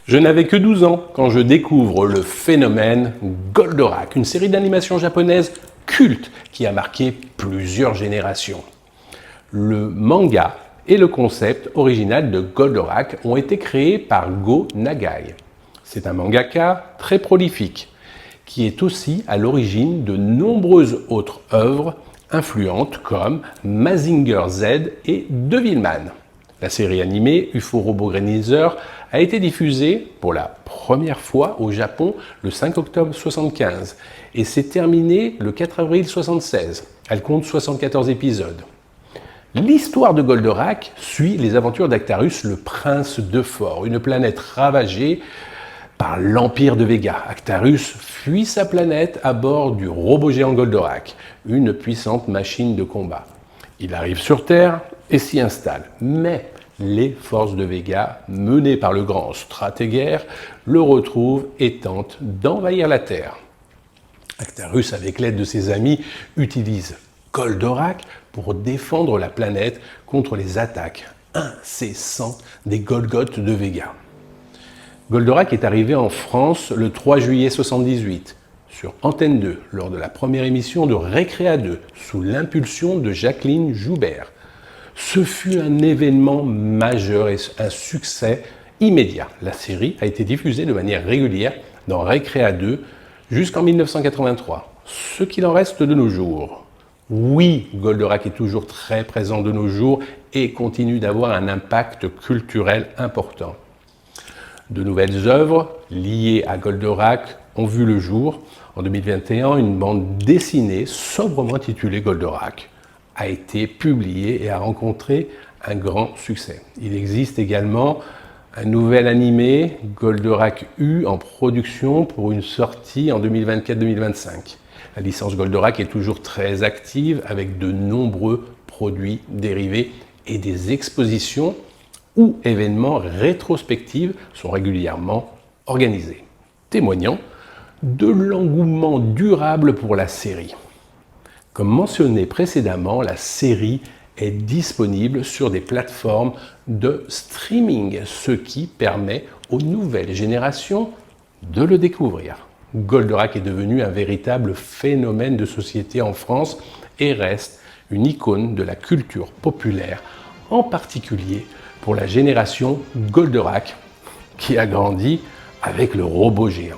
Je n'avais que 12 ans quand je découvre le phénomène Goldorak, une série d'animation japonaise culte qui a marqué plusieurs générations. Le manga et le concept original de Goldorak ont été créés par Go Nagai. C'est un mangaka très prolifique qui est aussi à l'origine de nombreuses autres œuvres influentes comme Mazinger Z et Devilman. La série animée UFO Roboganizer a été diffusée pour la première fois au Japon le 5 octobre 1975 et s'est terminée le 4 avril 1976. Elle compte 74 épisodes. L'histoire de Goldorak suit les aventures d'Actarus, le prince de Fort, une planète ravagée par l'Empire de Vega. Actarus fuit sa planète à bord du robot géant Goldorak, une puissante machine de combat. Il arrive sur Terre et s'y installe. Mais les forces de Vega, menées par le grand Stratégaire, le retrouvent et tentent d'envahir la Terre. Actarus, avec l'aide de ses amis, utilise Goldorak pour défendre la planète contre les attaques incessantes des Golgoths de Vega. Goldorak est arrivé en France le 3 juillet 1978 sur Antenne 2 lors de la première émission de Récréa 2 sous l'impulsion de Jacqueline Joubert. Ce fut un événement majeur et un succès immédiat. La série a été diffusée de manière régulière dans Récréa 2 jusqu'en 1983, ce qu'il en reste de nos jours. Oui, Goldorak est toujours très présent de nos jours et continue d'avoir un impact culturel important. De nouvelles œuvres liées à Goldorak ont vu le jour. En 2021, une bande dessinée sobrement intitulée Goldorak a été publiée et a rencontré un grand succès. Il existe également un nouvel animé, Goldorak U, en production pour une sortie en 2024-2025. La licence Goldorak est toujours très active avec de nombreux produits dérivés et des expositions ou événements rétrospectifs sont régulièrement organisés, témoignant de l'engouement durable pour la série. Comme mentionné précédemment, la série est disponible sur des plateformes de streaming, ce qui permet aux nouvelles générations de le découvrir. Goldorak est devenu un véritable phénomène de société en France et reste une icône de la culture populaire, en particulier pour la génération Goldorak qui a grandi avec le robot géant.